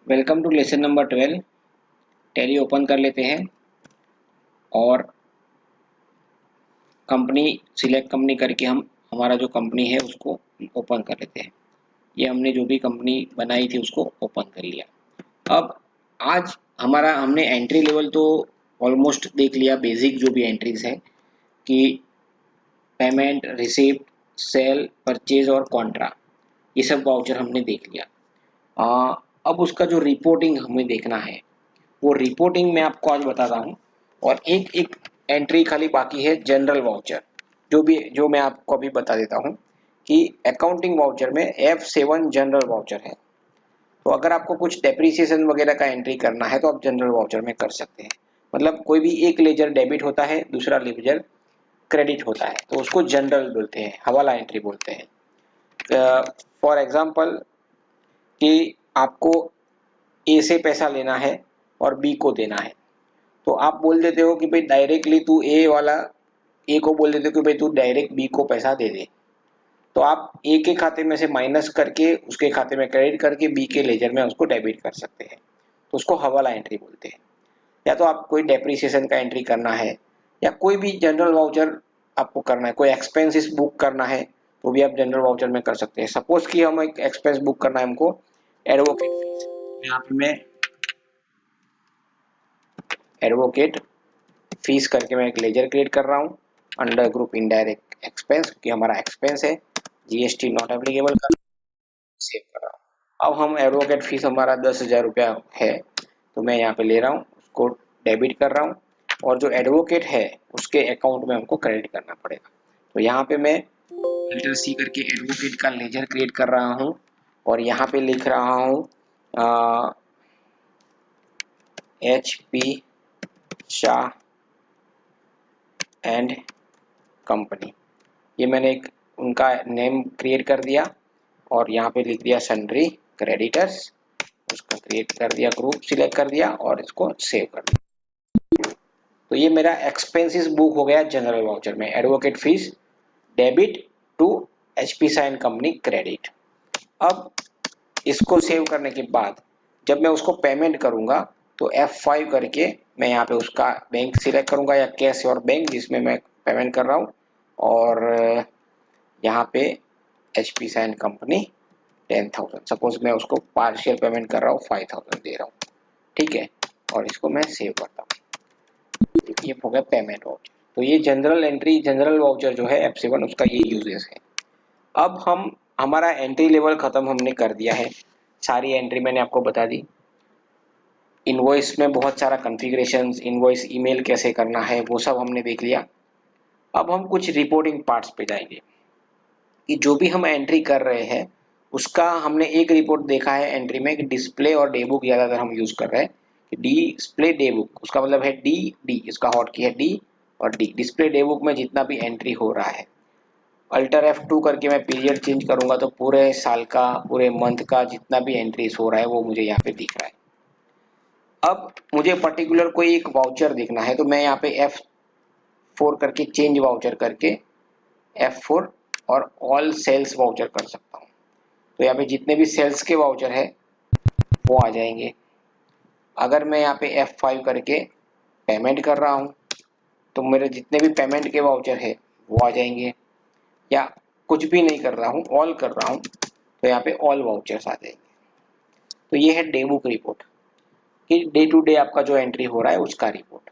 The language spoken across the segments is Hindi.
Welcome to lesson number 12। Tally open कर लेते हैं और कंपनी सिलेक्ट कंपनी करके हम हमारा जो कंपनी है उसको ओपन कर लेते हैं। ये हमने जो भी कंपनी बनाई थी उसको ओपन कर लिया। अब आज हमारा हमने एंट्री लेवल तो ऑलमोस्ट देख लिया, बेसिक जो भी एंट्रीज है कि पेमेंट, रिसिप्ट, सेल, परचेज और कॉन्ट्रा, ये सब वाउचर हमने देख लिया। अब उसका जो रिपोर्टिंग हमें देखना है वो रिपोर्टिंग मैं आपको आज बताता हूँ। और एक एक एंट्री खाली बाकी है, जनरल वाउचर जो मैं आपको अभी बता देता हूँ कि अकाउंटिंग वाउचर में F7 जनरल वाउचर है। तो अगर आपको कुछ डेप्रिसिएशन वगैरह का एंट्री करना है तो आप जनरल वाउचर में कर सकते हैं। मतलब कोई भी एक लेजर डेबिट होता है, दूसरा लेजर क्रेडिट होता है, तो उसको जनरल बोलते हैं, हवाला एंट्री बोलते हैं। फॉर एग्जाम्पल कि आपको ए से पैसा लेना है और बी को देना है, तो आप बोल देते हो कि भाई डायरेक्टली तू ए को बोल देते हो कि भाई तू डायरेक्ट बी को पैसा दे दे। तो आप ए के खाते में से माइनस करके उसके खाते में क्रेडिट करके बी के लेजर में उसको डेबिट कर सकते हैं, तो उसको हवाला एंट्री बोलते हैं। या तो आप कोई डेप्रिसिएशन का एंट्री करना है या कोई भी जनरल वाउचर आपको करना है, कोई एक्सपेंसेस बुक करना है तो भी आप जनरल वाउचर में कर सकते हैं। सपोज कि हम एक एक्सपेंस बुक करना है हमको, एडवोकेट फीस। यहाँ पे मैं एडवोकेट फीस करके मैं एक लेजर क्रिएट कर रहा हूँ अंडर ग्रुप इनडायरेक्ट एक्सपेंस, कि हमारा एक्सपेंस है, जीएसटी नॉट एप्लीकेबल कर सेव कर रहा हूँ। अब हम एडवोकेट फीस हमारा 10,000 रुपया है, तो मैं यहाँ पे ले रहा हूँ, उसको डेबिट कर रहा हूँ और जो एडवोकेट है उसके अकाउंट में हमको क्रेडिट करना पड़ेगा। तो यहाँ पे मैं अल्टर सी करके एडवोकेट का लेजर क्रिएट कर रहा हूँ और यहाँ पे लिख रहा हूँ H P Shah and company. ये मैंने एक उनका नेम क्रिएट कर दिया और यहाँ पे लिख दिया सन्ड्री क्रेडिटर्स, उसको क्रिएट कर दिया, ग्रुप सिलेक्ट कर दिया और इसको सेव कर दिया। तो ये मेरा एक्सपेंसेस बुक हो गया जनरल वाउचर में, advocate fees debit to HP sign company credit. अब इसको सेव करने के बाद जब मैं उसको पेमेंट करूंगा तो F5 करके मैं यहाँ पे उसका बैंक सिलेक्ट करूंगा या कैश और बैंक जिसमें मैं पेमेंट कर रहा हूँ, और यहाँ पे एचपी साइन कंपनी 10,000, सपोज मैं उसको पार्शियल पेमेंट कर रहा हूँ, 5,000 दे रहा हूँ, ठीक है, और इसको मैं सेव करता हूँ। ये हो गया पेमेंट वाउचर। तो ये जनरल एंट्री, जनरल वाउचर जो है F7, उसका ये यूजेस है। अब हमारा एंट्री लेवल खत्म हमने कर दिया है, सारी एंट्री मैंने आपको बता दी। इनवॉइस में बहुत सारा कॉन्फ़िगरेशंस, इनवॉइस ईमेल कैसे करना है वो सब हमने देख लिया। अब हम कुछ रिपोर्टिंग पार्ट्स पे जाएंगे कि जो भी हम एंट्री कर रहे हैं उसका हमने एक रिपोर्ट देखा है एंट्री में कि डिस्प्ले और डे बुक ज़्यादातर हम यूज़ कर रहे हैं कि डिस्प्ले डे बुक, उसका मतलब है डी, इसका हॉट की है डी और डी। डिस्प्ले डे बुक में जितना भी एंट्री हो रहा है, अल्टर F2 करके मैं पीरियड चेंज करूंगा तो पूरे साल का, पूरे मंथ का जितना भी एंट्रीज हो रहा है वो मुझे यहाँ पे दिख रहा है। अब मुझे पर्टिकुलर कोई एक वाउचर देखना है तो मैं यहाँ पे F4 करके चेंज वाउचर करके F4 और ऑल सेल्स वाउचर कर सकता हूँ। तो यहाँ पे जितने भी सेल्स के वाउचर है वो आ जाएंगे। अगर मैं यहाँ पे F5 करके पेमेंट कर रहा हूँ तो मेरे जितने भी पेमेंट के वाउचर है वो आ जाएंगे। या कुछ भी नहीं कर रहा हूँ, ऑल कर रहा हूँ, तो यहाँ पे ऑल वाउचर्स आ जाएंगे। तो ये है डे बुक रिपोर्ट कि डे टू डे आपका जो एंट्री हो रहा है उसका रिपोर्ट।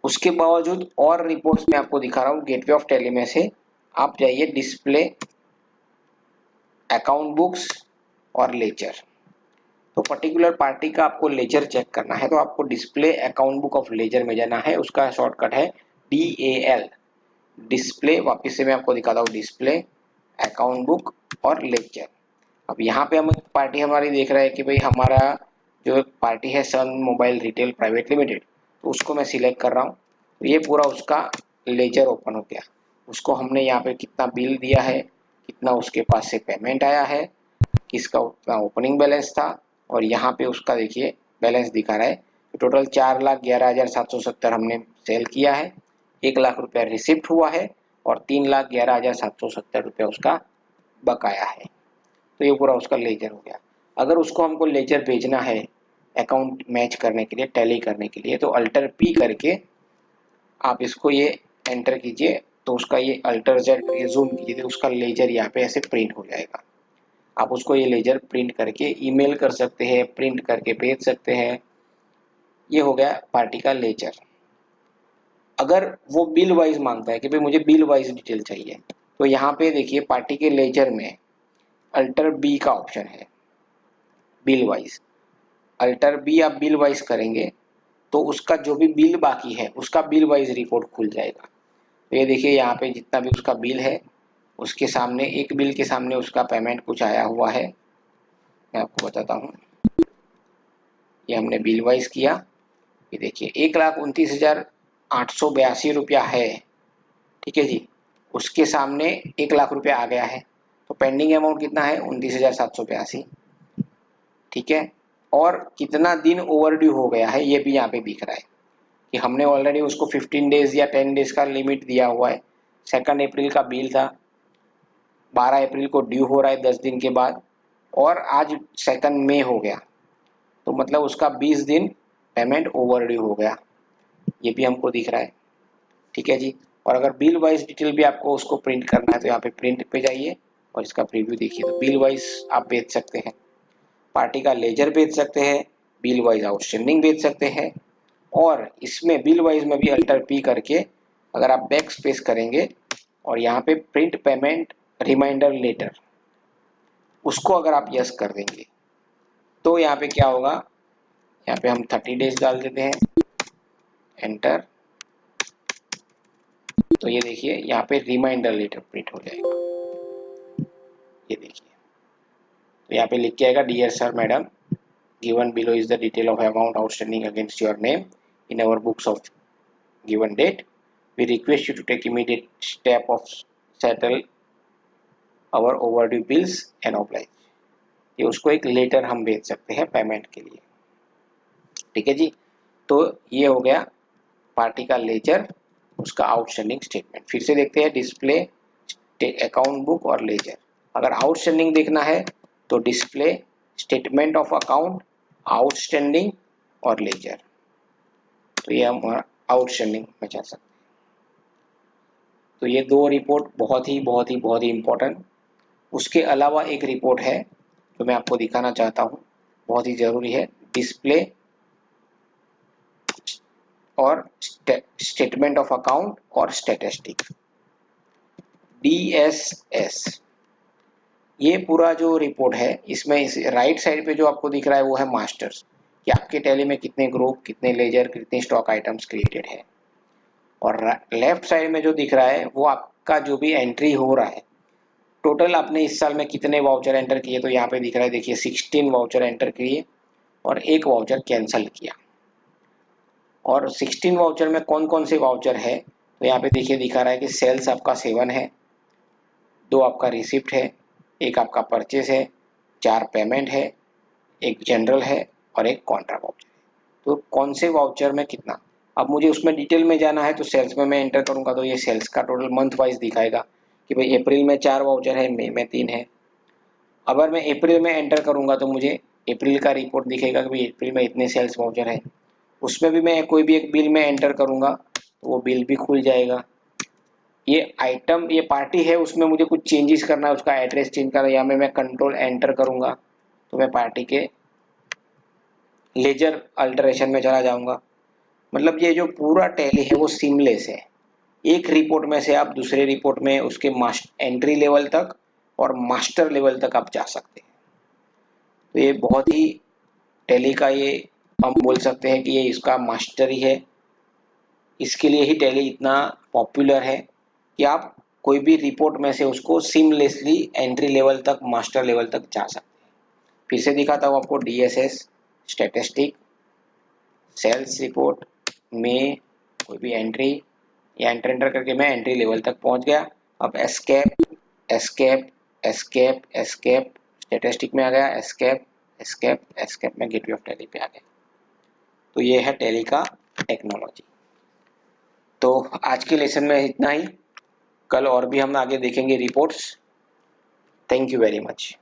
उसके बावजूद और रिपोर्ट्स मैं आपको दिखा रहा हूँ गेटवे ऑफ टैली में से। आप जाइए डिस्प्ले, अकाउंट बुक्स और लेजर। तो पर्टिकुलर पार्टी का आपको लेजर चेक करना है तो आपको display account book of ledger में जाना है, उसका शॉर्टकट है DAL, डिस्प्ले। वापस से मैं आपको दिखाता हूँ, डिस्प्ले, अकाउंट बुक और लेजर। अब यहाँ पे हम पार्टी हमारी देख रहे हैं कि भाई हमारा जो पार्टी है सन मोबाइल रिटेल प्राइवेट लिमिटेड, तो उसको मैं सिलेक्ट कर रहा हूँ। तो ये पूरा उसका लेजर ओपन हो गया। उसको हमने यहाँ पे कितना बिल दिया है, कितना उसके पास से पेमेंट आया है, किसका उतना ओपनिंग बैलेंस था, और यहाँ पे उसका देखिए बैलेंस दिखा रहा है। तो टोटल 4,11,770 हमने सेल किया है, 1,00,000 रुपया रिसिप्ट हुआ है और 3,11,770 रुपया उसका बकाया है। तो ये पूरा उसका लेजर हो गया। अगर उसको हमको लेजर भेजना है अकाउंट मैच करने के लिए, टैली करने के लिए, तो अल्टर पी करके आप इसको ये एंटर कीजिए, तो उसका ये अल्टर जेड ये जूम कीजिए तो उसका लेजर यहाँ पे ऐसे प्रिंट हो जाएगा। आप उसको ये लेजर प्रिंट करके ईमेल कर सकते हैं, प्रिंट करके भेज सकते हैं। ये हो गया पार्टी का लेजर। अगर वो बिल वाइज मांगता है कि भाई मुझे बिल वाइज डिटेल चाहिए, तो यहाँ पे देखिए पार्टी के लेजर में अल्टर बी का ऑप्शन है, बिल वाइज। अल्टर बी आप बिल वाइज करेंगे तो उसका जो भी बिल बाकी है उसका बिल वाइज रिपोर्ट खुल जाएगा। तो ये देखिए यहाँ पे जितना भी उसका बिल है उसके सामने, एक बिल के सामने उसका पेमेंट कुछ आया हुआ है, मैं आपको बताता हूँ। ये हमने बिल वाइज किया, ये देखिए 1,29,882 रुपया है, ठीक है जी। उसके सामने 1,00,000 रुपया आ गया है, तो पेंडिंग अमाउंट कितना है 29,782, ठीक है। और कितना दिन ओवरड्यू हो गया है ये भी यहाँ पे दिख रहा है कि हमने ऑलरेडी उसको 15 डेज या 10 डेज का लिमिट दिया हुआ है। 2 अप्रैल का बिल था, 12 अप्रैल को ड्यू हो रहा है 10 दिन के बाद, और आज 2 मई हो गया, तो मतलब उसका 20 दिन पेमेंट ओवरड्यू हो गया, ये भी हमको दिख रहा है, ठीक है जी। और अगर बिल वाइज डिटेल भी आपको उसको प्रिंट करना है तो यहाँ पे प्रिंट पे जाइए और इसका प्रीव्यू देखिए, तो बिल वाइज आप बेच सकते हैं, पार्टी का लेजर बेच सकते हैं, बिल वाइज आउटस्टैंडिंग बेच सकते हैं, और इसमें बिल वाइज में भी अल्टर पी करके अगर आप बैक स्पेस करेंगे और यहाँ पे प्रिंट पेमेंट रिमाइंडर लेटर, उसको अगर आप यस कर देंगे तो यहाँ पे क्या होगा, यहाँ पे हम 30 डेज डाल देते हैं, एंटर, तो ये देखिए यहाँ पे रिमाइंडर लेटर प्रिंट हो जाएगा, ये देखिए। तो यहाँ पे लिख के आएगा, dear sir madam, given below is the detail of amount outstanding against your name in our books of given date, we request you to take immediate step of settle our overdue bills and oblige. ये उसको एक लेटर हम भेज सकते हैं पेमेंट के लिए, ठीक है जी। तो ये हो गया पार्टी का लेजर, उसका आउटस्टैंडिंग स्टेटमेंट। फिर से देखते हैं, डिस्प्ले अकाउंट बुक और लेजर। अगर आउटस्टैंडिंग देखना है तो display statement of account, outstanding और लेजर, तो ये हम आउटस्टैंडिंग में जा सकते हैं। तो ये दो रिपोर्ट बहुत ही इंपॉर्टेंट। उसके अलावा एक रिपोर्ट है जो मैं आपको दिखाना चाहता हूँ, बहुत ही जरूरी है, डिस्प्ले और स्टेटमेंट ऑफ अकाउंट और स्टैटिस्टिक, DSS। ये पूरा जो रिपोर्ट है इसमें इस राइट साइड पे जो आपको दिख रहा है वो है मास्टर्स, कि आपके टैली में कितने ग्रुप, कितने लेजर, कितने स्टॉक आइटम्स क्रिएटेड है, और लेफ्ट साइड में जो दिख रहा है वो आपका जो भी एंट्री हो रहा है, टोटल आपने इस साल में कितने वाउचर एंटर किए, तो यहाँ पे दिख रहा है देखिए 16 वाउचर एंटर किए और एक वाउचर कैंसिल किया। और 16 वाउचर में कौन कौन से वाउचर है, तो यहाँ पे देखिए दिखा रहा है कि सेल्स आपका 7 है, 2 आपका रिसिप्ट है, एक आपका परचेस है, 4 पेमेंट है, एक जनरल है और एक कॉन्ट्रा वाउचर है। तो कौन से वाउचर में कितना, अब मुझे उसमें डिटेल में जाना है तो सेल्स में मैं एंटर करूंगा तो ये सेल्स का टोटल मंथ वाइज दिखाएगा कि भाई अप्रैल में 4 वाउचर है, मई में 3 है। अगर मैं अप्रैल में एंटर करूंगा तो मुझे अप्रैल का रिपोर्ट दिखेगा कि भाई अप्रैल में इतने सेल्स वाउचर है। उसमें भी मैं कोई भी एक बिल में एंटर करूंगा तो वो बिल भी खुल जाएगा। ये आइटम, ये पार्टी है, उसमें मुझे कुछ चेंजेस करना है, उसका एड्रेस चेंज करना है, या मैं कंट्रोल एंटर करूंगा तो मैं पार्टी के लेजर अल्टरेशन में चला जाऊंगा। मतलब ये जो पूरा टैली है वो सीमलेस है, एक रिपोर्ट में से आप दूसरे रिपोर्ट में उसके एंट्री लेवल तक और मास्टर लेवल तक आप जा सकते हैं। तो ये बहुत ही टैली का, ये हम बोल सकते हैं कि ये इसका मास्टर ही है, इसके लिए ही टैली इतना पॉपुलर है कि आप कोई भी रिपोर्ट में से उसको सीमलेसली एंट्री लेवल तक, मास्टर लेवल तक जा सकते हैं। फिर से दिखाता हूँ आपको, DSS, स्टैटिस्टिक, सेल्स रिपोर्ट में कोई भी एंट्री, या एंटर करके मैं एंट्री लेवल तक पहुंच गया। अब escape, escape, escape, escape, statistic में आ गया, एस्केप, एस्केप, एस्केप में गेटवे ऑफ टैली पे आ गया। तो ये है टैली का टेक्नोलॉजी। तो आज के लेसन में इतना ही, कल और भी हम आगे देखेंगे reports. Thank you very much.